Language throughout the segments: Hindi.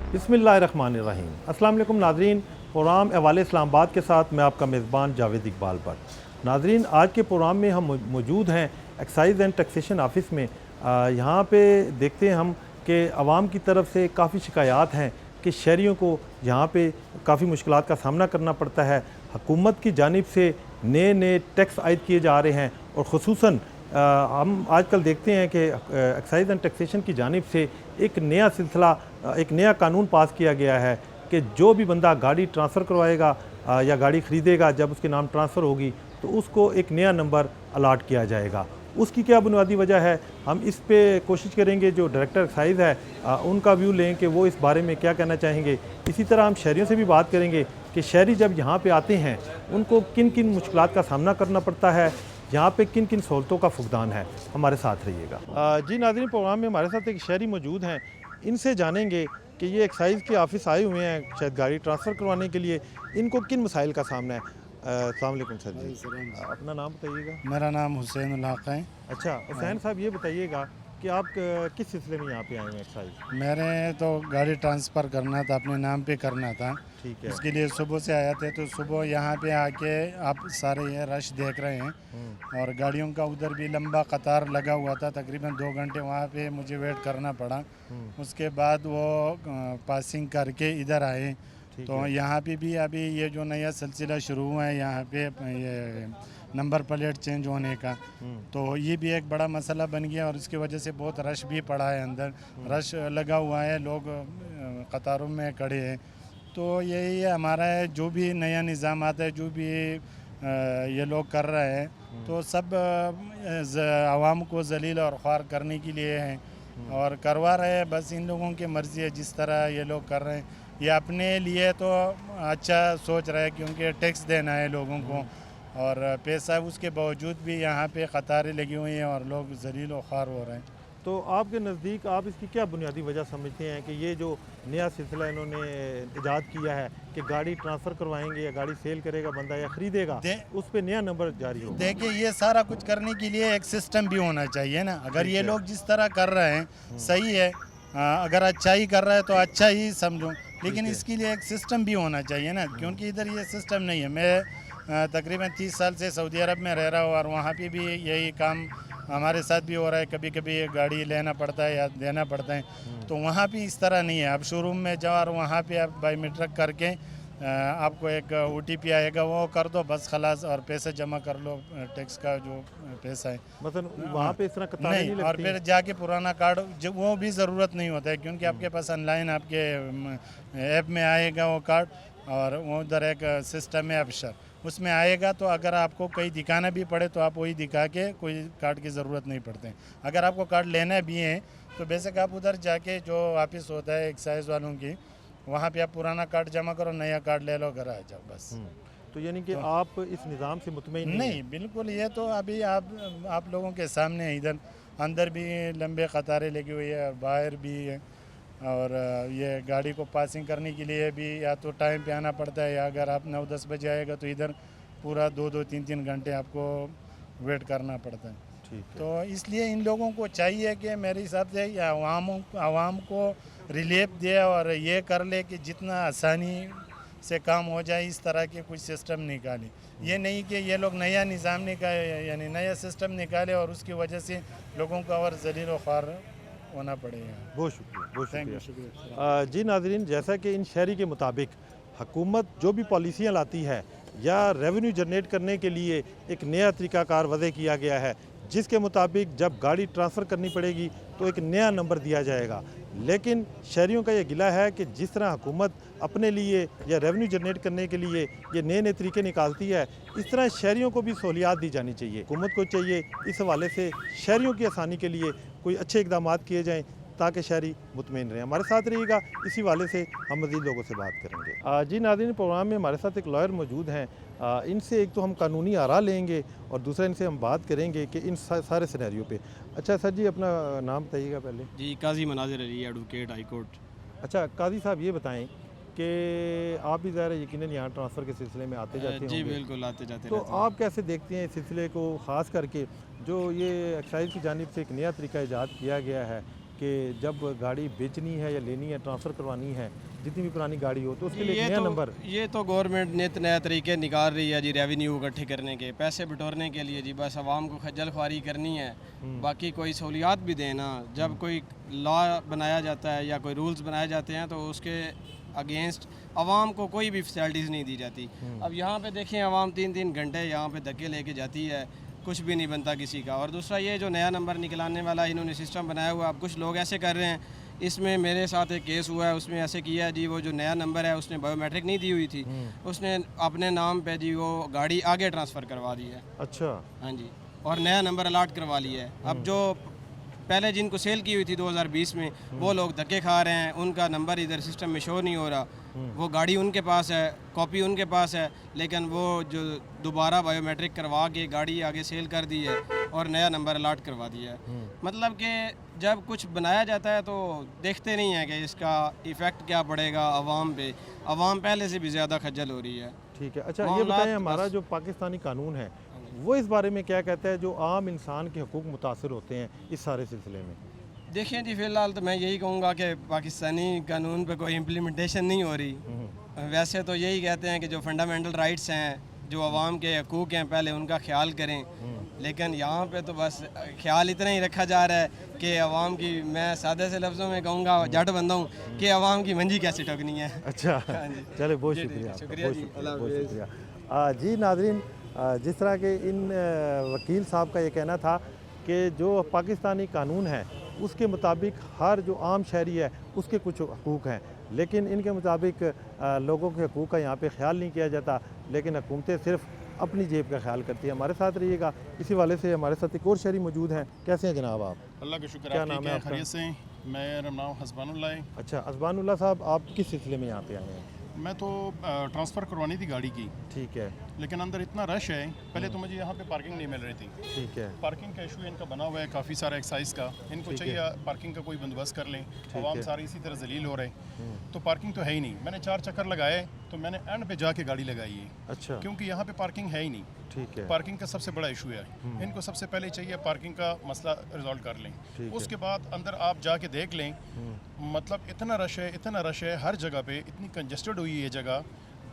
बिस्मिल्लाहिर्रहमानिर्रहीम। अस्सलाम वालेकुम नाज़रीन, प्रोग्राम अहवाल इस्लामाबाद के साथ मैं आपका मेज़बान जावेद इकबाल पर। नाज़रीन, आज के प्रोग्राम में हम मौजूद हैं एक्साइज़ एंड टैक्सेशन ऑफिस में। यहाँ पे देखते हैं हम कि आवाम की तरफ से काफ़ी शिकायत हैं कि शहरियों को यहाँ पे काफ़ी मुश्किलात का सामना करना पड़ता है। हुकूमत की जानिब से नए नए टैक्स आयद किए जा रहे हैं और ख़ुसूसन हम आजकल देखते हैं कि एक्साइज़ एंड टैक्सेशन की जानिब से एक नया सिलसिला, एक नया कानून पास किया गया है कि जो भी बंदा गाड़ी ट्रांसफ़र करवाएगा या गाड़ी ख़रीदेगा, जब उसके नाम ट्रांसफ़र होगी तो उसको एक नया नंबर अलाट किया जाएगा। उसकी क्या बुनियादी वजह है, हम इस पे कोशिश करेंगे जो डायरेक्टर एक्साइज़ है उनका व्यू लें कि वो इस बारे में क्या कहना चाहेंगे। इसी तरह हम शहरियों से भी बात करेंगे कि शहरी जब यहाँ पे आते हैं उनको किन किन मुश्किलात का सामना करना पड़ता है, यहाँ पे किन किन सहूलतों का फुकदान है। हमारे साथ रहिएगा। जी नाज़रीन, प्रोग्राम में हमारे साथ एक शहरी मौजूद हैं, इनसे जानेंगे कि ये एक्साइज़ के ऑफिस आए हुए हैं शायद गाड़ी ट्रांसफ़र करवाने के लिए, इनको किन मसाइल का सामना है। अस्सलाम वालेकुम सर जी, अपना नाम बताइएगा। मेरा नाम हुसैन उल हक है। अच्छा हुसैन साहब, ये बताइएगा कि आप किस सिलसिले में यहाँ पे आए हुए हैं एक्साइज़। मेरे तो गाड़ी ट्रांसफ़र करना था, अपने नाम पे करना था। ठीक है। उसके लिए सुबह से आया थे, तो सुबह यहाँ पे आके आप सारे ये रश देख रहे हैं और गाड़ियों का उधर भी लंबा कतार लगा हुआ था। तकरीबन 2 घंटे वहाँ पे मुझे वेट करना पड़ा। उसके बाद वो पासिंग करके इधर आए। तो यहाँ पे भी अभी ये जो नया सिलसिला शुरू हुआ है यहाँ पे ये नंबर प्लेट चेंज होने का, तो ये भी एक बड़ा मसला बन गया और इसकी वजह से बहुत रश भी पड़ा है। अंदर रश लगा हुआ है, लोग कतारों में खड़े हैं। तो यही है हमारा है, जो भी नया निज़ाम आता है, जो भी ये लोग कर रहे हैं, तो सब आवाम को जलील और ख्वार करने के लिए है और करवा रहे हैं। बस इन लोगों की मर्ज़ी है, जिस तरह ये लोग कर रहे हैं। ये अपने लिए तो अच्छा सोच रहे हैं क्योंकि टैक्स देना है लोगों को और पैसा, उसके बावजूद भी यहाँ पे कतारें लगी हुई हैं और लोग जलील व ख्वार हो रहे हैं। तो आपके नज़दीक आप इसकी क्या बुनियादी वजह समझते हैं कि ये जो नया सिलसिला इन्होंने इजाद किया है कि गाड़ी ट्रांसफ़र करवाएंगे या गाड़ी सेल करेगा बंदा या ख़रीदेगा, उस पर नया नंबर जारी होगा। देखिए, ये सारा कुछ करने के लिए एक सिस्टम भी होना चाहिए ना। अगर ये लोग जिस तरह कर रहे हैं सही है, अगर अच्छा ही कर रहा है तो अच्छा ही समझो, लेकिन इसके लिए एक सिस्टम भी होना चाहिए ना, क्योंकि इधर ये सिस्टम नहीं है। मैं तकरीबन 30 साल से सऊदी अरब में रह रहा हूँ और वहाँ पे भी यही काम हमारे साथ भी हो रहा है। कभी कभी गाड़ी लेना पड़ता है या देना पड़ता है, तो वहाँ भी इस तरह नहीं है। आप शोरूम में जाओ और वहाँ पे आप बायोमेट्रिक करके आपको एक OTP आएगा, वो कर दो बस खलास, और पैसे जमा कर लो, टैक्स का जो पैसा है। मतलब वहाँ पे इस तरह कतारें नहीं और लगती। फिर जाके पुराना कार्ड जो वो भी ज़रूरत नहीं होता है, क्योंकि आपके पास ऑनलाइन आपके ऐप में आएगा वो कार्ड और वो उधर एक सिस्टम है अफसर, उसमें आएगा। तो अगर आपको कहीं दिखाना भी पड़े तो आप वही दिखा के, कोई कार्ड की ज़रूरत नहीं पड़ते। अगर आपको कार्ड लेना भी है तो बेशक आप उधर जाके जो ऑफिस होता है एक्साइज वालों की, वहाँ पे आप पुराना कार्ड जमा करो, नया कार्ड ले लो, घर आ जाओ बस। तो यानी कि आप इस निज़ाम से मुतमईन नहीं, बिल्कुल। ये तो अभी आप लोगों के सामने है, इधर अंदर भी लंबे कतारें लगी हुई है, बाहर भी है। और ये गाड़ी को पासिंग करने के लिए भी या तो टाइम पे आना पड़ता है, या अगर आप 9-10 बजे आएगा तो इधर पूरा 2-2, 3-3 घंटे आपको वेट करना पड़ता है। ठीक है। तो इसलिए इन लोगों को चाहिए कि मेरे हिसाब से आवाम को रिलीफ दे और ये कर ले कि जितना आसानी से काम हो जाए, इस तरह के कुछ सिस्टम निकाले। ये नहीं कि ये लोग नया निज़ाम निकाले, यानी नया सिस्टम निकाले और उसकी वजह से लोगों को और जलील व ख्वार होना पड़ेगा। बहुत शुक्रिया, बहुत शुक्रिया। शुक्रिया। जी नाज़रीन, जैसा कि इन शहरी के मुताबिक हुकूमत जो भी पॉलिसियाँ लाती है या रेवेन्यू जनरेट करने के लिए एक नया तरीक़ाकार वज़े किया गया है, जिसके मुताबिक जब गाड़ी ट्रांसफ़र करनी पड़ेगी तो एक नया नंबर दिया जाएगा। लेकिन शहरियों का ये गिला है कि जिस तरह हुकूमत अपने लिए या रेवेन्यू जनरेट करने के लिए ये नए नए तरीके निकालती है, इस तरह शहरियों को भी सहूलियात दी जानी चाहिए। हुकूमत को चाहिए इस हवाले से शहरियों की आसानी के लिए कोई अच्छे इक़दाम किए जाएँ ताकि शहरी मुतमईन रहें। हमारे साथ रहिएगा, इसी वाले से हम मज़ीद लोगों से बात करेंगे। जी नाज़रीन, प्रोग्राम में हमारे साथ एक लॉयर मौजूद हैं। इनसे एक तो हम कानूनी आरा लेंगे और दूसरा इनसे हम बात करेंगे कि इन सारे सिनेरियो पे। अच्छा सर जी, अपना नाम बताइएगा पहले। जी, काजी मनाजिर अली, एडवोकेट, हाई कोर्ट। अच्छा काजी साहब, ये बताएं कि आप भी ज़ाहिर है यकीनन यहाँ ट्रांसफ़र के सिलसिले में आते जाते जी होंगे। बिल्कुल, आते जाते तो रहते हैं। आप कैसे देखते हैं इस सिलसिले को, ख़ास करके जो ये एक्साइज़ की जानिब से एक नया तरीका ईजाद किया गया है कि जब गाड़ी बेचनी है या लेनी है, ट्रांसफ़र करवानी है, जितनी भी पुरानी गाड़ी हो तो उसके लिए एक नया नंबर। ये तो गवर्नमेंट नित नया तरीके निकाल रही है जी, रेवेन्यू इकट्ठे करने के, पैसे बटोरने के लिए जी, बस आवाम को खज्जल ख्वारी करनी है। बाकी कोई सहूलियात भी देना, जब कोई लॉ बनाया जाता है या कोई रूल्स बनाए जाते हैं तो उसके अगेंस्ट आवाम को कोई भी फैसिलिटीज़ नहीं दी जाती। अब यहाँ पे देखें, आवाम 3-3 घंटे यहाँ पे धक्के लेके जाती है, कुछ भी नहीं बनता किसी का। और दूसरा ये जो नया नंबर निकलाने वाला इन्होंने सिस्टम बनाया हुआ, अब कुछ लोग ऐसे कर रहे हैं, इसमें मेरे साथ एक केस हुआ है, उसमें ऐसे किया है जी, वो जो नया नंबर है उसने बायोमेट्रिक नहीं दी हुई थी, उसने अपने नाम पे जी वो गाड़ी आगे ट्रांसफ़र करवा दी है। अच्छा। हाँ जी, और नया नंबर अलाट करवा लिया है। अब जो पहले जिनको सेल की हुई थी 2020 में, वो लोग धक्के खा रहे हैं, उनका नंबर इधर सिस्टम में शो नहीं हो रहा। वो गाड़ी उनके पास है, कॉपी उनके पास है, लेकिन वो जो दोबारा बायोमेट्रिक करवा के गाड़ी आगे सेल कर दी है और नया नंबर अलाट करवा दिया है। मतलब कि जब कुछ बनाया जाता है तो देखते नहीं हैं कि इसका इफ़ेक्ट क्या पड़ेगा आवाम पे। आवाम पहले से भी ज़्यादा खज्जल हो रही है। ठीक है। अच्छा, ये मामलात बताएं, हमारा बस- जो पाकिस्तानी कानून है वो इस बारे में क्या कहता है, जो आम इंसान के हकूक़ मुतासर होते हैं इस सारे सिलसिले में? देखिए जी, फ़िलहाल तो मैं यही कहूँगा कि पाकिस्तानी कानून पे कोई इम्प्लीमेंटेशन नहीं हो रही। वैसे तो यही कहते हैं कि जो फंडामेंटल राइट्स हैं, जो आवाम के हकूक़ हैं, पहले उनका ख्याल करें। लेकिन यहाँ पे तो बस ख्याल इतना ही रखा जा रहा है कि आवाम की, मैं सादे से लफ्ज़ों में कहूँगा, जट बंदा हूँ, कि आवाम की मंजी कैसे ठगनी है। अच्छा, जी। चले, बहुत जी, जी, शुक्रिया आपका, शुक्रिया बहुत जी, शुक्रिया, अल्लाह बहुत हाफ़िज़। शुक्रिया। जी नाज़रीन, जिस तरह के इन वकील साहब का ये कहना था कि जो पाकिस्तानी कानून है उसके मुताबिक हर जो आम शहरी है उसके कुछ हकूक़ हैं, लेकिन इनके मुताबिक लोगों के हकूक़ का यहाँ पे ख्याल नहीं किया जाता, लेकिन हुकूमतें सिर्फ अपनी जेब का ख्याल करती है। हमारे साथ रहिएगा। इसी वाले से हमारे साथ एक और शहरी मौजूद हैं। कैसे हैं जनाब आप? अल्लाह का शुक्र। क्या आप नाम ठीक है हैं? आपका? खैरियत से? मेरा नाम हसबानुल्लाह है। अच्छा, अज़बानुल्लाह साहब, आप किस सिलसिले में यहाँ पे आए हैं? मैं तो ट्रांसफ़र करवानी थी गाड़ी की, ठीक है, लेकिन अंदर इतना रश है। पहले तो मुझे यहाँ पे पार्किंग नहीं मिल रही थी। ठीक है, पार्किंग का इशू इनका बना हुआ है काफ़ी सारा एक्साइज का। इनको ठीक चाहिए पार्किंग का कोई बंदोबस्त कर लें। आवाम है। सारी इसी तरह जलील हो रहे। तो पार्किंग तो है ही नहीं। मैंने 4 चक्कर लगाए तो मैंने एंड पे जाके गाड़ी लगाई है, अच्छा, क्योंकि यहाँ पे पार्किंग है ही नहीं। ठीक है, पार्किंग का सबसे बड़ा इशू है। इनको सबसे पहले चाहिए पार्किंग का मसला रिजॉल्व कर लें। ठीक है। उसके बाद अंदर आप जाके देख लें, मतलब इतना रश है, इतना रश है, हर जगह पे इतनी कंजस्टेड हुई है ये जगह,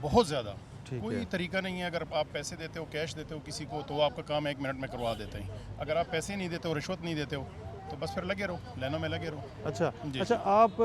बहुत ज़्यादा। ठीक कोई है। तरीका नहीं है। अगर आप पैसे देते हो, कैश देते हो किसी को, तो आपका काम 1 मिनट में करवा देते हैं। अगर आप पैसे नहीं देते हो, रिश्वत नहीं देते हो, तो बस फिर लगे रहो, लाइनों में लगे रहो। अच्छा। जी, अच्छा, आप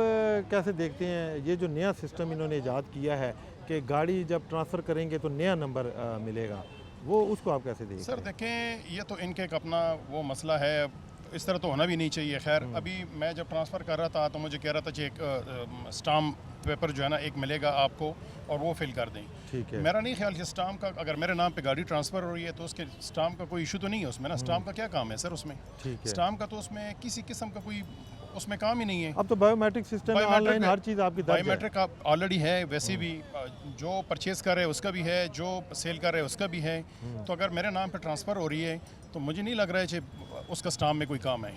कैसे देखते हैं ये जो नया सिस्टम इन्होंने ईजाद किया है कि गाड़ी जब ट्रांसफ़र करेंगे तो नया नंबर मिलेगा, वो उसको आप कैसे देखते सर हैं? देखें, ये तो इनके एक अपना वो मसला है, इस तरह तो होना भी नहीं चाहिए। खैर, अभी मैं जब ट्रांसफ़र कर रहा था तो मुझे कह रहा था कि एक स्टाम्प पेपर जो है ना एक मिलेगा आपको, और वो फिल कर दें। ठीक है, मेरा नहीं ख्याल कि स्टाम्प का, अगर मेरे नाम पे गाड़ी ट्रांसफ़र हो रही है तो उसके स्टाम्प का कोई इशू तो नहीं है उसमें ना। स्टाम्प का क्या काम है सर उसमें? ठीक है। स्टाम्प का तो उसमें किसी किस्म का कोई उसमें काम ही नहीं है। अब तो बायोमेट्रिक सिस्टम है, ऑनलाइन हर चीज़ आपकी दर्ज है। बायोमेट्रिक आप ऑलरेडी है, वैसे भी जो परचेज़ कर रहे हैं उसका भी है, जो सेल कर रहे हैं उसका भी है। तो अगर मेरे नाम पे ट्रांसफ़र हो रही है तो मुझे नहीं लग रहा है कि उसका स्टाम्प में कोई काम है।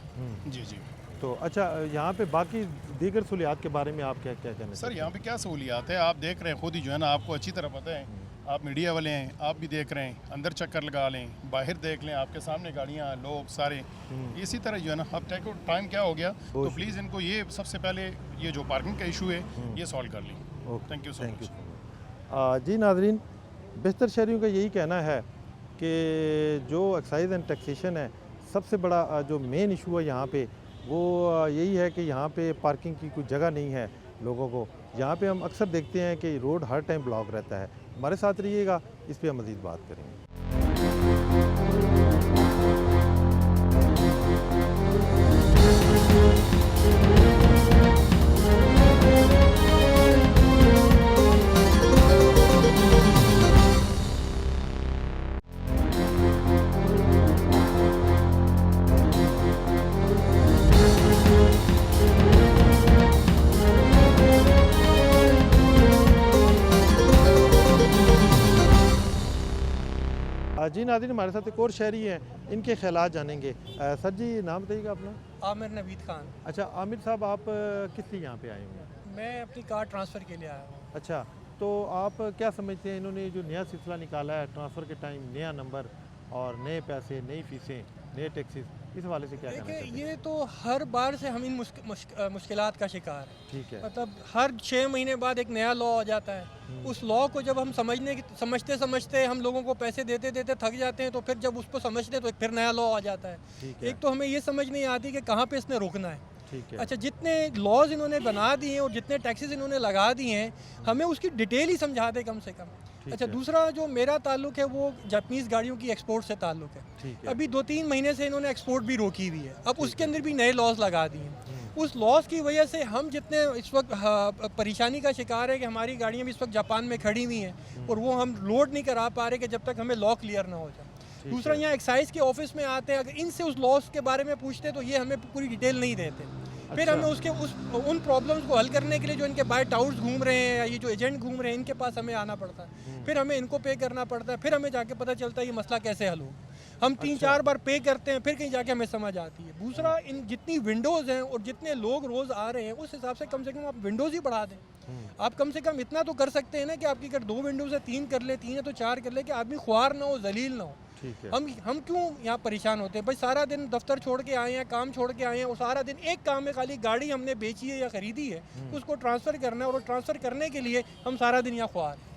जी जी। तो अच्छा, यहाँ पे बाकी दीगर सहूलियात के बारे में आप क्या क्या कहना सर यहाँ पे क्या सहूलियात है आप देख रहे हैं खुद ही, जो है ना, आपको अच्छी तरह पता है। आप मीडिया वाले हैं, आप भी देख रहे हैं। अंदर चक्कर लगा लें, बाहर देख लें, आपके सामने गाड़ियाँ, लोग सारे इसी तरह जो है ना। अब टाइम क्या हो गया, तो प्लीज़ इनको ये सबसे पहले ये जो पार्किंग का इशू है ये सॉल्व कर लें। Okay, thank you so thank you much. So much. जी नाज़रीन, बेशतर शहरियों का यही कहना है कि जो एक्साइज एंड टैक्सेशन है, सबसे बड़ा जो मेन इशू है यहाँ पे वो यही है कि यहाँ पे पार्किंग की कोई जगह नहीं है लोगों को। यहाँ पे हम अक्सर देखते हैं कि रोड हर टाइम ब्लॉक रहता है। हमारे साथ रहिएगा, इस पे हम मज़ीद बात करेंगे। जी नाज़रीन, हमारे साथ एक और शहरी हैं, इनके ख्यालात जानेंगे। सर जी, नाम बताइएगा अपना? आमिर नवीद खान। अच्छा, आमिर साहब, आप किस लिए यहाँ पे आए हुए हैं? मैं अपनी कार ट्रांसफ़र के लिए आया हूँ। अच्छा, तो आप क्या समझते हैं इन्होंने जो नया सिलसिला निकाला है ट्रांसफ़र के टाइम नया नंबर और नए पैसे, नई फ़ीसें, नए टैक्सेस, इस हवाले से क्या कहना देखिए, चाहते हैं? ये तो हर बार से हम इन मुश्किलात का शिकार हैं। ठीक है। मतलब हर 6 महीने बाद एक नया लॉ आ जाता है। उस लॉ को जब हम समझते समझते हम लोगों को पैसे देते देते थक जाते हैं, तो फिर जब उसको समझते हैं तो फिर नया लॉ आ जाता है। ठीक है। एक तो हमें ये समझ नहीं आती कि कहाँ पे इसने रुकना है। ठीक है। अच्छा, जितने लॉज इन्होंने बना दिए हैं और जितने टैक्सेस इन्होंने लगा दिए हैं, हमें उसकी डिटेल ही समझा दे कम से कम। अच्छा, है। दूसरा जो मेरा ताल्लुक है वो जापानीज़ गाड़ियों की एक्सपोर्ट से ताल्लुक है। ठीक है। अभी 2-3 महीने से इन्होंने एक्सपोर्ट भी रोकी हुई है। अब उसके अंदर भी नए लॉज लगा दिए हैं। उस लॉज की वजह से हम जितने इस वक्त परेशानी का शिकार है कि हमारी गाड़ियाँ भी इस वक्त जापान में खड़ी हुई हैं और वो हम लोड नहीं करा पा रहे कि जब तक हमें लॉ क्लियर ना हो जाए। दूसरा, यहाँ एक्साइज के ऑफिस में आते हैं, अगर इनसे उस लॉस के बारे में पूछते तो ये हमें पूरी डिटेल नहीं देते। फिर हमें उन प्रॉब्लम्स को हल करने के लिए जो इनके बाय टाउट्स घूम रहे हैं या ये जो एजेंट घूम रहे हैं, इनके पास हमें आना पड़ता है। फिर हमें इनको पे करना पड़ता है, फिर हमें जाके पता चलता है ये मसला कैसे हल हो। हम 3-4 बार पे करते हैं, फिर कहीं जाके हमें समझ आती है। दूसरा, इन जितनी विंडोज़ हैं और जितने लोग रोज़ आ रहे हैं, उस हिसाब से कम आप विंडोज़ ही बढ़ा दें। आप कम से कम इतना तो कर सकते हैं ना कि आपकी अगर 2 विंडोज़ है 3 कर ले, 3 है तो 4 कर ले, कि आदमी ख्वार ना हो, जलील ना हो। ठीक है। हम क्यों यहाँ परेशान होते हैं भाई? सारा दिन दफ्तर छोड़ के आए हैं, काम छोड़ के आए हैं, और सारा दिन एक काम है, खाली गाड़ी हमने बेची है या ख़रीदी है, उसको ट्रांसफ़र करना है, और ट्रांसफ़र करने के लिए हम सारा दिन यहाँ ख्वार हैं।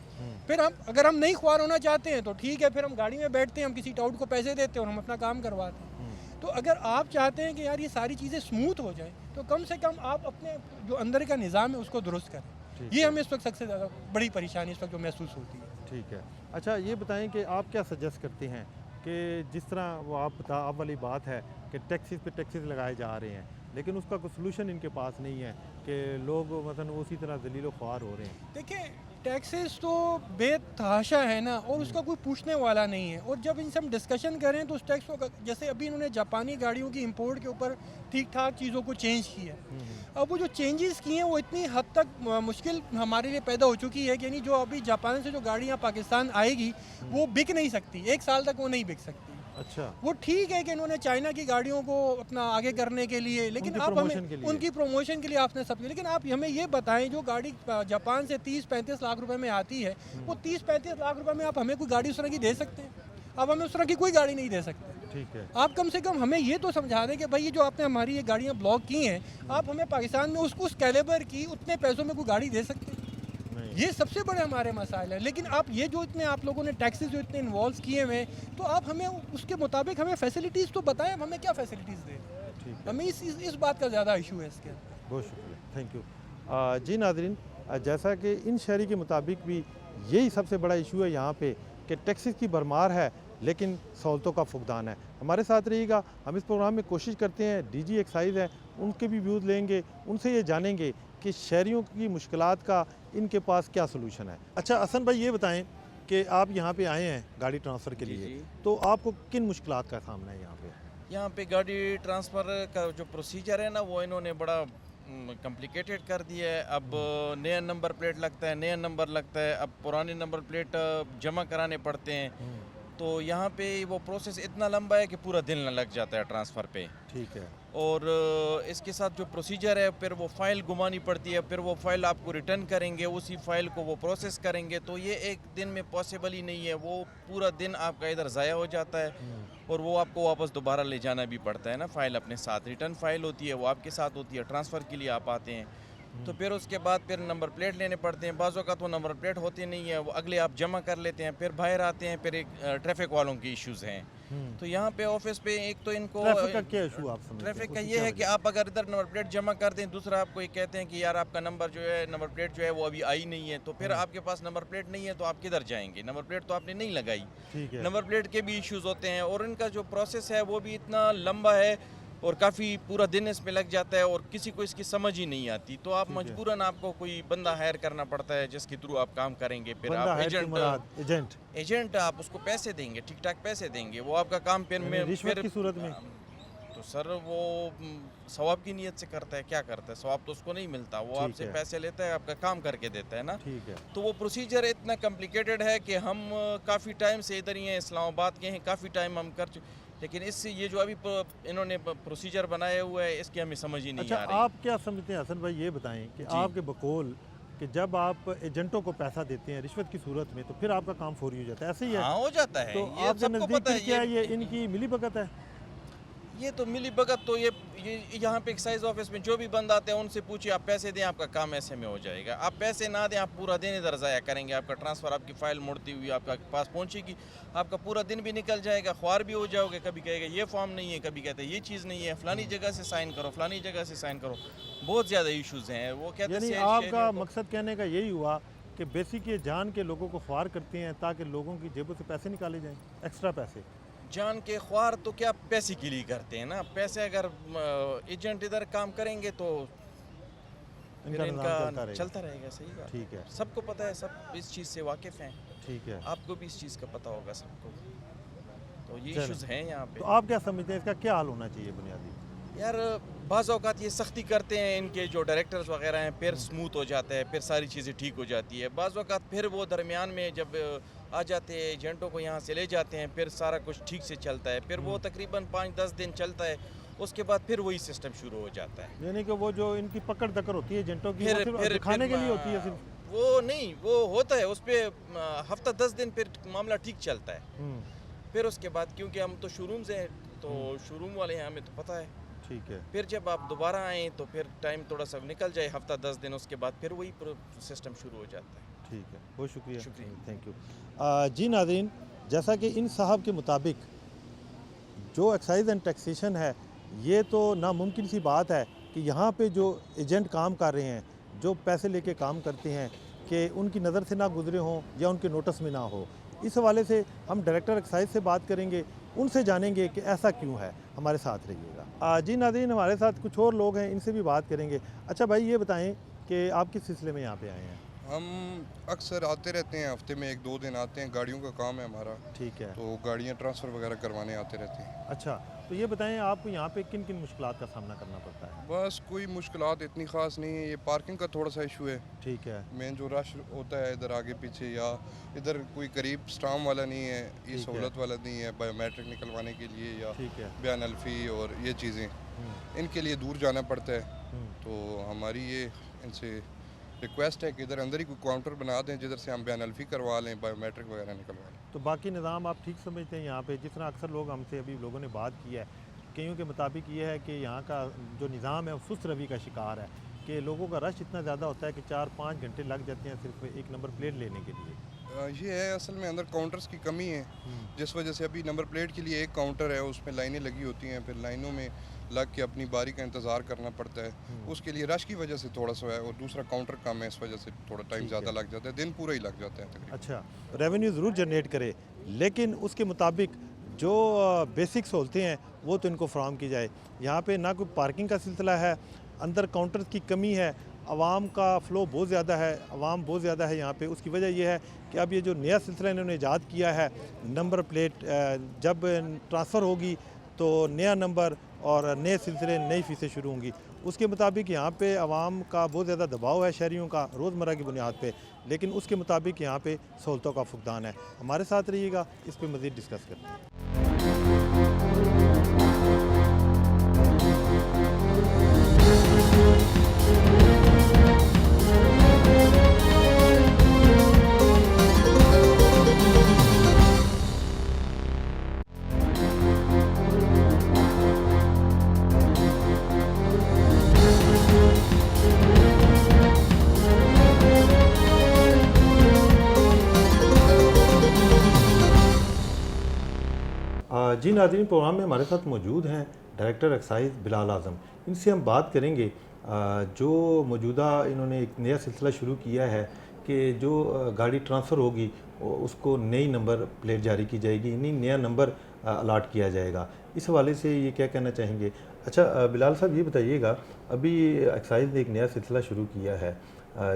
फिर अगर हम नहीं ख्वार होना चाहते हैं तो ठीक है, फिर हम गाड़ी में बैठते हैं, हम किसी टाउट को पैसे देते हैं और हम अपना काम करवाते हैं। तो अगर आप चाहते हैं कि यार ये सारी चीज़ें स्मूथ हो जाए, तो कम से कम आप अपने जो अंदर का निज़ाम है उसको दुरुस्त करें। ये हमें इस वक्त सबसे ज़्यादा बड़ी परेशानी इस वक्त जो महसूस होती है। ठीक है। अच्छा, ये बताएं कि आप क्या सजेस्ट करते हैं कि जिस तरह वो आप वाली बात है कि टैक्सेस पे टैक्सेस लगाए जा रहे हैं, लेकिन उसका कोई सोल्यूशन इनके पास नहीं है कि लोग मतलब उसी तरह जलीलो ख्वार हो रहे हैं। देखिए, टैक्सेस तो बेतहाशा है ना, और उसका कोई पूछने वाला नहीं है। और जब इनसे हम डिस्कशन करें तो उस टैक्स को, जैसे अभी इन्होंने जापानी गाड़ियों की इंपोर्ट के ऊपर ठीक ठाक चीज़ों को चेंज किया है। अब वो जो चेंजेस किए हैं वो इतनी हद तक मुश्किल हमारे लिए पैदा हो चुकी है कि यानी जो अभी जापान से जो गाड़ियाँ पाकिस्तान आएगी वो बिक नहीं सकती, 1 साल तक वो नहीं बिक सकती। अच्छा। वो ठीक है कि इन्होंने चाइना की गाड़ियों को अपना आगे करने के लिए, लेकिन उनकी आप प्रमोशन हमें के लिए। उनकी प्रमोशन के लिए आपने सब किया, लेकिन आप हमें ये बताएं जो गाड़ी जापान से 30-35 लाख रुपए में आती है, वो 30-35 लाख रुपए में आप हमें कोई गाड़ी उस तरह की दे सकते हैं? आप हमें उस तरह की कोई गाड़ी नहीं दे सकते। ठीक है। आप कम से कम हमें ये तो समझा दें कि भाई ये जो आपने हमारी ये गाड़ियाँ ब्लॉक की हैं, आप हमें पाकिस्तान में उस कैलिबर की उतने पैसों में कोई गाड़ी दे सकते हैं? नहीं। ये सबसे बड़े हमारे मसाइल हैं। लेकिन आप ये जो इतने आप लोगों ने टैक्सेस जो इतने इन्वॉल्व किए हुए हैं, तो आप हमें उसके मुताबिक हमें फैसिलिटीज़ तो बताएं, हमें क्या फैसिलिटीज़ दें। ठीक है। हमें इस बात का ज़्यादा इशू है इसके अंदर। बहुत शुक्रिया, थैंक यू। जी नाज़रीन, जैसा कि इन शहरी के मुताबिक भी यही सबसे बड़ा इशू है यहाँ पे कि टैक्सेस की भरमार है लेकिन सहूलतों का फुकदान है। हमारे साथ रहिएगा, हम इस प्रोग्राम में कोशिश करते हैं, डीजी एक्साइज़ है उनके भी व्यूज़ लेंगे, उनसे ये जानेंगे कि शहरियों की मुश्किलात का इनके पास क्या सलूशन है। अच्छा हसन भाई, ये बताएं कि आप यहाँ पे आए हैं गाड़ी ट्रांसफ़र के लिए, तो आपको किन मुश्किलात का सामना है यहाँ पे? यहाँ पे गाड़ी ट्रांसफ़र का जो प्रोसीजर है ना, वो इन्होंने बड़ा कॉम्प्लिकेटेड कर दिया है। अब नया नंबर प्लेट लगता है, नया नंबर लगता है, अब पुराने नंबर प्लेट जमा कराने पड़ते हैं। तो यहाँ पे वो प्रोसेस इतना लंबा है कि पूरा दिन लग जाता है ट्रांसफ़र पे। ठीक है। और इसके साथ जो प्रोसीजर है, फिर वो फ़ाइल घुमानी पड़ती है, फिर वो फ़ाइल आपको रिटर्न करेंगे, उसी फ़ाइल को वो प्रोसेस करेंगे। तो ये एक दिन में पॉसिबल ही नहीं है, वो पूरा दिन आपका इधर ज़ाया हो जाता है और वो आपको वापस दोबारा ले जाना भी पड़ता है ना, फ़ाइल अपने साथ। रिटर्न फ़ाइल होती है वो आपके साथ होती है, ट्रांसफ़र के लिए आप आते हैं। तो फिर उसके बाद फिर नंबर प्लेट लेने पड़ते हैं। बाज़ों का तो नंबर प्लेट होती नहीं है, वो अगले आप जमा कर लेते हैं, फिर बाहर आते हैं, फिर एक ट्रैफिक वालों के इश्यूज़ हैं। तो यहाँ पे ऑफिस पे एक तो इनको ट्रैफिक का क्या इशू आप समझते हैं? ट्रैफिक का उसकी ये क्या है कि वजह? आप अगर इधर नंबर प्लेट जमा कर दें, दूसरा आपको ये कहते हैं कि यार आपका नंबर जो है, नंबर प्लेट जो है वो अभी आई नहीं है। तो फिर आपके पास नंबर प्लेट नहीं है तो आप किधर जाएंगे? नंबर प्लेट तो आपने नहीं लगाई। ठीक है। नंबर प्लेट के भी इश्यूज़ होते हैं और इनका जो प्रोसेस है वो भी इतना लंबा है और काफ़ी पूरा दिन इसमें लग जाता है और किसी को इसकी समझ ही नहीं आती। तो आप मजबूरन आपको कोई बंदा हायर करना पड़ता है जिसके थ्रू आप काम करेंगे। फिर बंदा आप है कि मुराद एजेंट आप उसको पैसे देंगे, ठीक ठाक पैसे देंगे, वो आपका काम फिर यानी रिश्वत की सूरत में? तो सर वो सवाब की नीयत से करता है, क्या करता है? सवाब तो उसको नहीं मिलता, वो ठीक आपसे है। पैसे लेता है, आपका काम करके देता है ना। ठीक है। तो वो प्रोसीजर इतना कॉम्प्लिकेटेड है कि हम काफ़ी टाइम से इधर ही हैं, इस्लामाबाद के हैं, काफ़ी टाइम हम कर चुके, लेकिन इससे ये जो अभी इन्होंने प्रोसीजर बनाया हुआ है इसकी हमें समझ ही नहीं अच्छा, आ रही। आप क्या समझते हैं हसन भाई, ये बताएं कि आपके बकौल कि जब आप एजेंटों को पैसा देते हैं रिश्वत की सूरत में, तो फिर आपका काम फौरी हो जाता है, ऐसे ही है? हाँ, हो जाता है। तो ये आपके सबको नज़दीक पता फिर है। क्या ये इनकी मिली भगत है? ये तो मिली भगत, तो ये यहाँ पे एक्साइज ऑफिस में जो भी बंद आते हैं उनसे पूछिए आप पैसे दें आपका काम ऐसे में हो जाएगा। आप पैसे ना दें आप पूरा दिन इधर ज़ाया करेंगे, आपका ट्रांसफ़र आपकी फ़ाइल मुड़ती हुई आपका पास पहुँचेगी, आपका पूरा दिन भी निकल जाएगा, ख्वार भी हो जाओगे। कभी कहेगा ये फॉर्म नहीं है, कभी कहते हैं ये चीज़ नहीं है, फ़लानी जगह से साइन करो, फ़लानी जगह से साइन करो, बहुत ज़्यादा इशूज़ हैं। वो कहते यानी हैं आपका मकसद कहने का यही हुआ कि बेसिक ये जान के लोगों को ख्वार करते हैं ताकि लोगों की जेबों से पैसे निकाले जाएं, एक्स्ट्रा पैसे। जान के ख्वार तो क्या पैसे के लिए करते हैं ना, पैसे अगर एजेंट इधर काम करेंगे तो फिर इनका चलता रहेगा। सही बात, ठीक है, सबको पता है, सब इस चीज़ से वाकिफ़ हैं, ठीक है। आपको भी इस चीज़ का पता होगा सबको, तो ये चलो। इश्यूज़ हैं यहाँ पे। तो आप क्या समझते हैं इसका क्या हल होना चाहिए बुनियादी? यार बाज़ औक़ात ये सख्ती करते हैं इनके जो डायरेक्टर्स वगैरह हैं, फिर स्मूथ हो जाता है, फिर सारी चीज़ें ठीक हो जाती है। बाज़ औक़ात फिर वो दरमियान में जब आ जाते हैं एजेंटों को यहाँ से ले जाते हैं, फिर सारा कुछ ठीक से चलता है, फिर वो तकरीबन 5-10 दिन चलता है, उसके बाद फिर वही सिस्टम शुरू हो जाता है। यानी कि वो जो इनकी पकड़ दकड़ होती है एजेंटों की, वो फिर सिर्फ फिर दिखाने फिर के लिए होती है सिर्फ? वो नहीं, वो होता है उस पर हफ्ता 10 दिन फिर मामला ठीक चलता है। फिर उसके बाद क्योंकि हम तो शोरूम से हैं, तो शोरूम वाले हैं, हमें तो पता है। ठीक है। फिर जब आप दोबारा आएँ तो फिर टाइम थोड़ा सा निकल जाए, हफ्ता 10 दिन, उसके बाद फिर वही सिस्टम शुरू हो जाता है। ठीक है, बहुत शुक्रिया, शुक्रिया। Thank you. जी नाज़रीन, जैसा कि इन साहब के मुताबिक जो एक्साइज एंड टैक्सेशन है, ये तो नामुमकिन सी बात है कि यहाँ पे जो एजेंट काम कर रहे हैं, जो पैसे लेके काम करते हैं, कि उनकी नज़र से ना गुजरे हों या उनके नोटिस में ना हो। इस हवाले से हम डायरेक्टर एक्साइज से बात करेंगे, उनसे जानेंगे कि ऐसा क्यों है। हमारे साथ रहिएगा। जी नाज़रीन, हमारे साथ कुछ और लोग हैं, इनसे भी बात करेंगे। अच्छा भाई, ये बताएं कि आप किस सिलसिले में यहाँ पे आए हैं? हम अक्सर आते रहते हैं, हफ्ते में 1-2 दिन आते हैं, गाड़ियों का काम है हमारा, ठीक है। तो गाड़ियाँ ट्रांसफ़र वगैरह करवाने आते रहते हैं। अच्छा, तो ये बताएं आपको यहाँ पे किन किन मुश्किलात का सामना करना पड़ता है? बस कोई मुश्किलात इतनी ख़ास नहीं है, ये पार्किंग का थोड़ा सा इशू है। ठीक है। मेन जो रश होता है इधर आगे पीछे, या इधर कोई करीब स्टाम वाला नहीं है, ये सहूलत वाला नहीं है बायोमेट्रिक निकलवाने के लिए, या ठीक है। बयान अल्फ़ी और ये चीज़ें, इनके लिए दूर जाना पड़ता है। तो हमारी ये इनसे रिक्वेस्ट है कि इधर अंदर ही कोई काउंटर बना दें जिधर से हम बयान अल्फ़ी करवा लें, बायोमेट्रिक वगैरह निकलवा लें। तो बाकी निज़ाम आप ठीक समझते हैं यहाँ पे? जिस तरह अक्सर लोग हमसे अभी लोगों ने बात की है, कईयों के मुताबिक ये है कि यहाँ का जो निज़ाम है वो सुस्त रवि का शिकार है, कि लोगों का रश इतना ज़्यादा होता है कि 4-5 घंटे लग जाते हैं सिर्फ एक नंबर प्लेट लेने के लिए। ये है असल में अंदर काउंटर्स की कमी है, जिस वजह से अभी नंबर प्लेट के लिए एक काउंटर है, उसमें लाइनें लगी होती हैं, फिर लाइनों में लग के अपनी बारी का इंतज़ार करना पड़ता है। उसके लिए रश की वजह से थोड़ा सा है, और दूसरा काउंटर कम है, इस वजह से थोड़ा टाइम ज़्यादा लग जाता है, दिन पूरा ही लग जाता है तकरीबन। अच्छा, रेवेन्यू ज़रूर जनरेट करे, लेकिन उसके मुताबिक जो बेसिक सहूलतें हैं वो तो इनको फराहम की जाए। यहाँ पे ना कोई पार्किंग का सिलसिला है, अंदर काउंटर की कमी है, आवाम का फ़्लो बहुत ज़्यादा है, आवाम बहुत ज़्यादा है यहाँ पे। उसकी वजह यह है कि अब ये जो नया सिलसिला इन्होंने ईजाद किया है, नंबर प्लेट जब ट्रांसफ़र होगी तो नया नंबर और नए सिलसिले, नई फ़ीसें शुरू होंगी। उसके मुताबिक यहाँ पे आवाम का बहुत ज़्यादा दबाव है, शहरियों का रोज़मर्रा की बुनियाद पे, लेकिन उसके मुताबिक यहाँ पे सहूलतों का फुकदान है। हमारे साथ रहिएगा, इस पर मज़ीद डिस्कस करते हैं। जी नाज़रीन, प्रोग्राम में हमारे साथ मौजूद हैं डायरेक्टर एक्साइज बिलाल आज़म। इनसे हम बात करेंगे जो मौजूदा इन्होंने एक नया सिलसिला शुरू किया है कि जो गाड़ी ट्रांसफ़र होगी उसको नई नंबर प्लेट जारी की जाएगी, यानी नया नंबर अलाट किया जाएगा। इस हवाले से ये क्या कहना चाहेंगे? अच्छा बिलाल साहब, ये बताइएगा, अभी एक्साइज ने एक नया सिलसिला शुरू किया है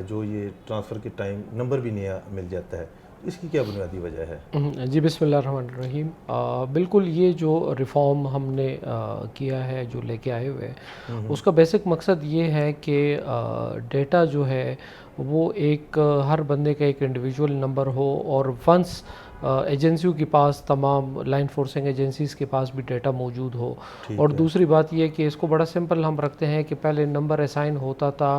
जो ये ट्रांसफ़र के टाइम नंबर भी नया मिल जाता है, इसकी क्या बुनियादी वजह है? जी बिस्मिल्लाहिर्रहमानिर्रहीम। बिल्कुल, ये जो रिफ़ॉर्म हमने किया है, जो लेके आए हुए हैं, उसका बेसिक मकसद ये है कि डेटा जो है वो एक हर बंदे का एक इंडिविजुअल नंबर हो, और वंस एजेंसियों के पास, तमाम लाइन फोर्सिंग एजेंसीज़ के पास भी डेटा मौजूद हो। और दूसरी बात यह कि इसको बड़ा सिंपल हम रखते हैं कि पहले नंबर असाइन होता था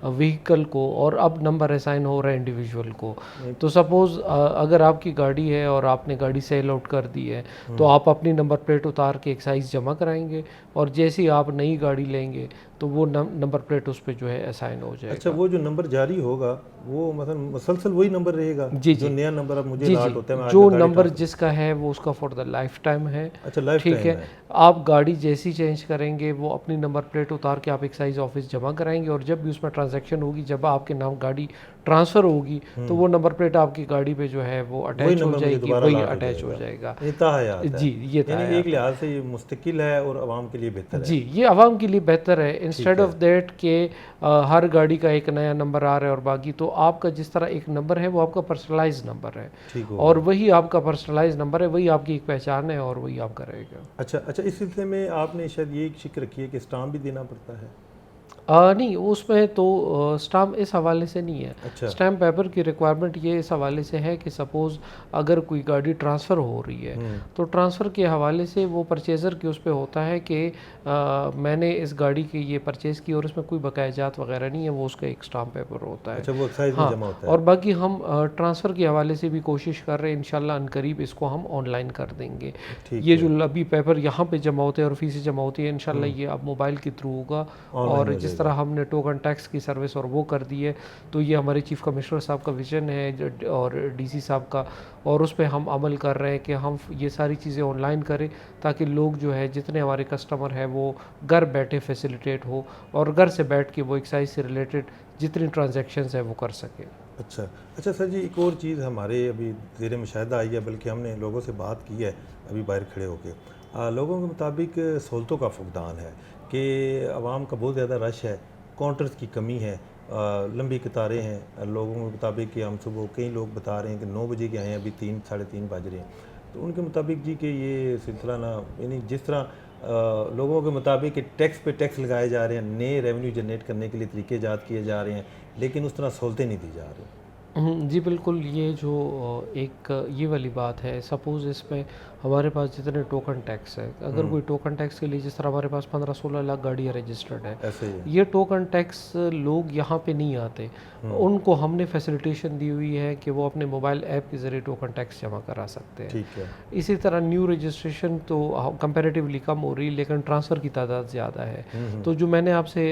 व्हीकल को, और अब नंबर असाइन हो रहा है इंडिविजुअल को। तो सपोज़ अगर आपकी गाड़ी है और आपने गाड़ी सेल आउट कर दी है, तो आप अपनी नंबर प्लेट उतार के एक्साइज जमा कराएंगे, और जैसे ही आप नई गाड़ी लेंगे तो वो नंबर प्लेट उस पर जो है असाइन हो जाएगा। अच्छा, वो जो नंबर जारी होगा वो मतलब मुसलसल वही नंबर रहेगा? जी जो नया नंबर अब मुझे जी लाट जी, होता है, मैं जो आज गाड़ी नंबर ट्रांसफर- जिसका है वो उसका फॉर द लाइफ टाइम है। अच्छा, लाइफ ठीक टाइम है, आप गाड़ी जैसी चेंज करेंगे वो अपनी नंबर प्लेट उतार के आप एक्साइज ऑफिस जमा कराएंगे, और जब भी उसमें ट्रांजैक्शन होगी, जब आपके नाम गाड़ी ट्रांसफ़र होगी, तो वो नंबर प्लेट आपकी गाड़ी पे जो है वो अटैच हो नंबर मुझे जाएगी, दोबारा वही लाट हो अटैच हो जाएगा। जाएगा। ये ताहयात है। जी, ये यानी एक लिहाज से ये मुस्तकिल है और आवाम के लिए बेहतर है। जी, ये आवाम के लिए बेहतर है, इंस्टेड ऑफ दैट के हर गाड़ी का एक नया नंबर आ रहा है, और बाकी तो आपका जिस तरह एक नंबर है वो आपका पर्सनलाइज नंबर है, ठीक हो और वही आपका पर्सनलाइज नंबर है, वही आपकी एक पहचान है, और वही आपका रहेगा। अच्छा अच्छा, इस सिलसिले में आपने शायद ये एक जिक्र रखी है कि स्टाम्प भी देना पड़ता है। नहीं, उसमें तो स्टाम्प इस हवाले से नहीं है। अच्छा। स्टैम्प पेपर की रिक्वायरमेंट ये इस हवाले से है कि सपोज़ अगर कोई गाड़ी ट्रांसफ़र हो रही है, तो ट्रांसफ़र के हवाले से वो परचेज़र के उस पे होता है कि मैंने इस गाड़ी की ये परचेज़ की और इसमें कोई बकायाजात वगैरह नहीं है, वो उसका एक स्टाम्प पेपर होता है। अच्छा, वो एक्साइज में जमा होता है। और बाकी हम ट्रांसफ़र के हवाले से भी कोशिश कर रहे हैं, इंशाल्लाह अनकरीब इसको हम ऑनलाइन कर देंगे। ये जो अभी पेपर यहाँ पे जमा होते हैं और फीसें जमा होती है, इंशाल्लाह ये अब मोबाइल के थ्रू होगा, और जिस तरह हमने टोकन टैक्स की सर्विस और वो कर दी है, तो ये हमारे चीफ़ कमिश्नर साहब का विजन है और डीसी साहब का, और उस पर हम अमल कर रहे हैं कि हम ये सारी चीज़ें ऑनलाइन करें, ताकि लोग जो है जितने हमारे कस्टमर हैं वो घर बैठे फैसिलिटेट हो, और घर से बैठ के वो एक्साइज से रिलेटेड जितनी ट्रांजैक्शंस है वो कर सके। अच्छा अच्छा सर जी, एक और चीज़ हमारे अभी ज़ेर मुशाहिदा आई है, बल्कि हमने लोगों से बात की है अभी बाहर खड़े होकर। लोगों के मुताबिक सहूलतों का फुकदान है कि आवाम का बहुत ज़्यादा रश है, काउंटर्स की कमी है, लंबी कतारें हैं। लोगों के मुताबिक कि हम सुबह, कई लोग बता रहे हैं कि 9 बजे के आए हैं, अभी 3 साढ़े 3 बज रहे हैं। तो उनके मुताबिक जी कि ये सिलसिला ना, यानी जिस तरह लोगों के मुताबिक कि टैक्स पे टैक्स लगाए जा रहे हैं, नए रेवेन्यू जनरेट करने के लिए तरीके ईजाद किए जा रहे हैं, लेकिन उस तरह सहूलतें नहीं दी जा रही। जी बिल्कुल, ये जो एक ये वाली बात है, सपोज़ इसमें हमारे पास जितने टोकन टैक्स है, अगर कोई टोकन टैक्स के लिए, जिस तरह हमारे पास 15-16 लाख गाड़ियाँ रजिस्टर्ड है, ऐसे ही ये टोकन टैक्स लोग यहाँ पे नहीं आते, उनको हमने फैसिलिटेशन दी हुई है कि वो अपने मोबाइल ऐप के ज़रिए टोकन टैक्स जमा करा सकते हैं। ठीक है। इसी तरह न्यू रजिस्ट्रेशन तो कंपैरेटिवली कम हो रही है, लेकिन ट्रांसफ़र की तादाद ज़्यादा है। तो जो मैंने आपसे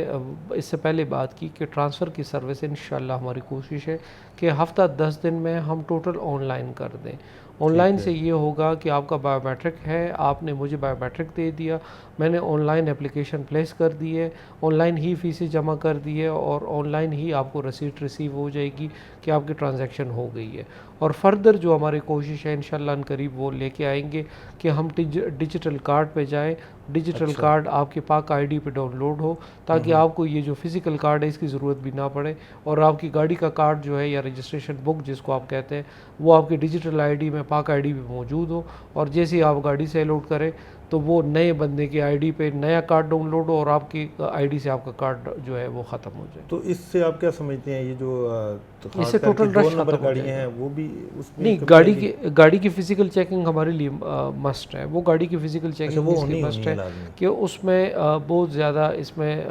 इससे पहले बात की कि ट्रांसफ़र की सर्विस इंशाल्लाह हमारी कोशिश है कि हफ़्ता 10 दिन में हम टोटल ऑनलाइन कर दें। ऑनलाइन से ये होगा कि आपका बायोमेट्रिक है, आपने मुझे बायोमेट्रिक दे दिया, मैंने ऑनलाइन एप्लीकेशन प्लेस कर दी है, ऑनलाइन ही फ़ीसें जमा कर दी है, और ऑनलाइन ही आपको रसीट रिसीव हो जाएगी कि आपकी ट्रांजैक्शन हो गई है। और फर्दर जो हमारी कोशिश है इंशाल्लाह अनकरीब वो लेके आएंगे कि हम डिजिटल कार्ड पे जाएं, डिजिटल कार्ड आपके पाक आईडी पे डाउनलोड हो, ताकि आपको ये जो फिज़िकल कार्ड है इसकी ज़रूरत भी ना पड़े, और आपकी गाड़ी का कार्ड जो है या रजिस्ट्रेशन बुक जिसको आप कहते हैं, वो आपकी डिजिटल आईडी में, पाक आईडी पे मौजूद हो, और जैसे ही आप गाड़ी से लोड करें तो वो नए बंदे की आईडी पे नया कार्ड डाउनलोड हो, और आपकी आईडी से आपका कार्ड जो है वो ख़त्म हो जाए। तो इससे आप क्या समझते हैं, ये जो तो इससे टोटल रश नंबर खत्म हो गाड़ियाँ जाएगा। हैं वो भी उसमें नहीं, गाड़ी की फ़िज़िकल चेकिंग हमारे लिए मस्ट है, वो गाड़ी की फ़िज़िकल चेकिंग वो इसलिए मस्ट है कि उसमें बहुत ज़्यादा इसमें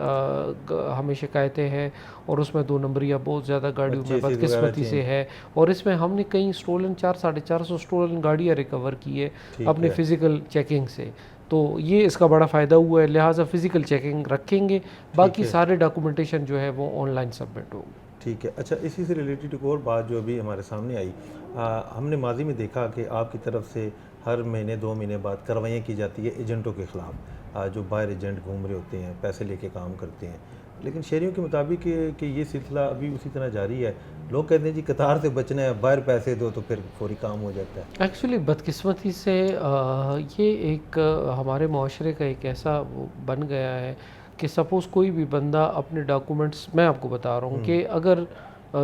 हमें शिकायतें हैं, और उसमें 2 नंबरिया बहुत ज़्यादा गाड़ियों में बदकिस्मती से है, और इसमें हमने कई स्टोलन 400-450 स्टोलन गाड़ियाँ रिकवर की है अपनी फ़िज़िकल चेकिंग से। तो ये इसका बड़ा फ़ायदा हुआ है, लिहाजा फ़िज़िकल चेकिंग रखेंगे, बाकी सारे डॉक्यूमेंटेशन जो है वो ऑनलाइन सबमिट होगी। ठीक है। अच्छा, इसी से रिलेटेड एक और बात जो अभी हमारे सामने आई, हमने माजी में देखा कि आपकी तरफ से हर महीने 2 महीने बाद कार्रवाइयाँ की जाती है एजेंटों के ख़िलाफ़, जो बाहर एजेंट घूम रहे होते हैं, पैसे लेके काम करते हैं, लेकिन शहरियों के मुताबिक कि ये सिलसिला अभी उसी तरह जारी है। लोग कहते हैं जी कतार से बचना है, बाहर पैसे दो तो फिर फौरी काम हो जाता है। एक्चुअली बदकिस्मती से ये एक हमारे माशरे का एक ऐसा बन गया है कि सपोज़ कोई भी बंदा अपने डॉक्यूमेंट्स, मैं आपको बता रहा हूँ कि अगर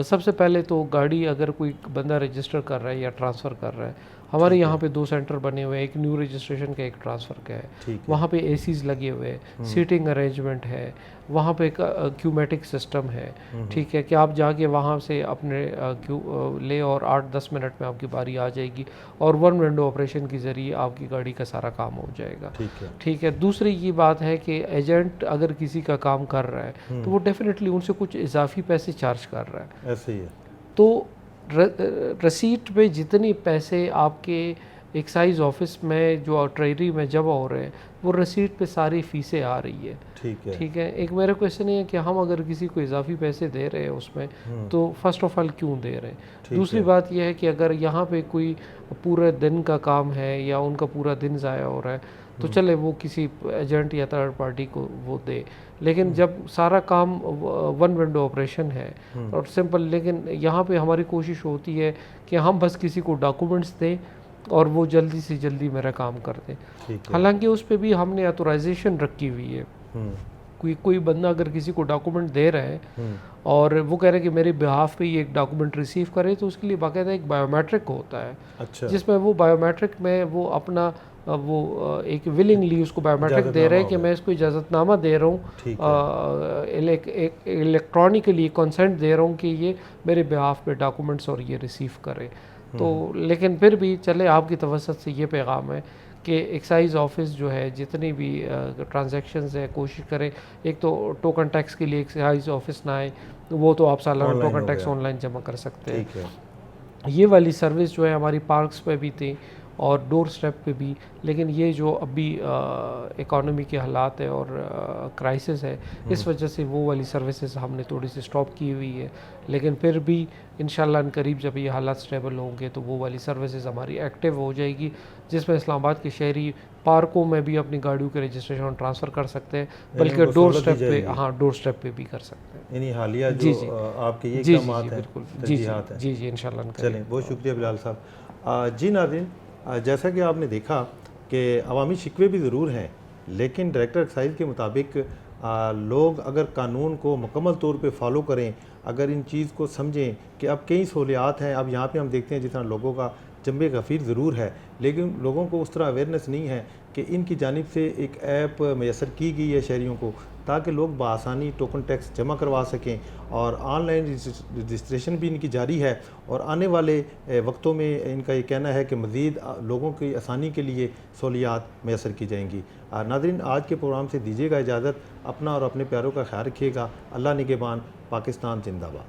सबसे पहले तो गाड़ी अगर कोई बंदा रजिस्टर कर रहा है या ट्रांसफ़र कर रहा है, हमारे यहाँ पे 2 सेंटर बने हुए हैं, एक न्यू रजिस्ट्रेशन का, एक ट्रांसफ़र का है। ठीक है। वहाँ पे एसीज लगे हुए हैं, सीटिंग अरेंजमेंट है, वहाँ पे एक क्यूमेटिक सिस्टम है, ठीक है, कि आप जाके वहाँ से अपने ले और 8-10 मिनट में आपकी बारी आ जाएगी और 1 विंडो ऑपरेशन के ज़रिए आपकी गाड़ी का सारा काम हो जाएगा। ठीक है। ठीक है। दूसरी ये बात है कि एजेंट अगर किसी का काम कर रहा है तो वो डेफिनेटली उनसे कुछ इजाफी पैसे चार्ज कर रहा है। ऐसे ही है। तो रसीट पे जितने पैसे आपके एक्साइज ऑफिस में जो ट्रेजरी में जमा हो रहे हैं वो रसीट पे सारी फ़ीसें आ रही है। ठीक है। ठीक है। एक मेरा क्वेश्चन ये है कि हम अगर किसी को इजाफी पैसे दे रहे हैं उसमें तो फर्स्ट ऑफ ऑल क्यों दे रहे हैं। दूसरी बात यह है कि अगर यहाँ पे कोई पूरे दिन का काम है या उनका पूरा दिन ज़ाया हो रहा है तो चले वो किसी एजेंट या थर्ड पार्टी को वो दे, लेकिन जब सारा काम 1 विंडो ऑपरेशन है और सिंपल, लेकिन यहाँ पे हमारी कोशिश होती है कि हम बस किसी को डॉक्यूमेंट्स दें और वो जल्दी से जल्दी मेरा काम कर दें। हालांकि उस पर भी हमने ऑथोराइजेशन रखी हुई है। कोई बंदा अगर किसी को डॉक्यूमेंट दे रहा है और वो कह रहे हैं कि मेरे बिहाफ पे ये एक डॉक्यूमेंट रिसीव करे तो उसके लिए बाकायदा एक बायोमेट्रिक होता है। अच्छा। जिसमें वो बायोमेट्रिक में वो अपना वो एक विलिंगली उसको बायोमेट्रिक दे रहे हैं कि मैं इसको इजाज़तनामा दे रहा हूँ, इलेक्ट्रॉनिकली कंसेंट दे रहा हूँ कि ये मेरे बिहाफ पे डॉक्यूमेंट्स और ये रिसीव करे। तो लेकिन फिर भी चले आपकी तवसत से ये पैगाम है कि एक्साइज ऑफिस जो है जितनी भी ट्रांजैक्शंस है कोशिश करें, एक तो टोकन टैक्स के लिए एक्साइज ऑफिस ना आए, वो तो आप सालाना टोकन टैक्स ऑनलाइन जमा कर सकते हैं। ठीक है। ये वाली सर्विस जो है हमारी पार्क्स पे भी थी और डोर स्टेप पे भी, लेकिन ये जो अभी इकॉनमी के हालात है और क्राइसिस है इस वजह से वो वाली सर्विसेज हमने थोड़ी सी स्टॉप की हुई है। लेकिन फिर भी इंशाल्लाह करीब जब ये हालात स्टेबल होंगे तो वो वाली सर्विसेज हमारी एक्टिव हो जाएगी, जिसमें इस्लामाबाद के शहरी पार्कों में भी अपनी गाड़ियों के रजिस्ट्रेशन ट्रांसफ़र कर सकते हैं, बल्कि डोर स्टेप पे, हाँ डोर स्टेप पे भी कर सकते हैं। यानी हालिया जी जो जी आपके ये जी जी इक़दामात जी हैं, बिल्कुल जी तरजीहात हैं। जी जी इंशाल्लाह। चलें, बहुत शुक्रिया बिलाल साहब। जी नाज़रीन, जैसा कि आपने देखा कि अवामी शिकवे भी ज़रूर हैं, लेकिन डायरेक्टर एक्साइज के मुताबिक लोग अगर कानून को मुकम्मल तौर पे फॉलो करें, अगर इन चीज़ को समझें कि अब कई सहूलियात हैं। अब यहाँ पे हम देखते हैं जिस तरह लोगों का जंबे गफ़ीर ज़रूर है, लेकिन लोगों को उस तरह अवेयरनेस नहीं है कि इनकी जानिब से एक ऐप मैसर की गई है शहरियों को, ताकि लोग बआसानी टोकन टैक्स जमा करवा सकें और ऑनलाइन रजिस्ट्रेशन भी इनकी जारी है। और आने वाले वक्तों में इनका ये कहना है कि मज़ीद लोगों की आसानी के लिए सहूलियात मैसर की जाएंगी। नाज़रीन, आज के प्रोग्राम से दीजिएगा इजाज़त। अपना और अपने प्यारों का ख्याल रखिएगा। अल्लाह निगहबान। पाकिस्तान जिंदाबाद।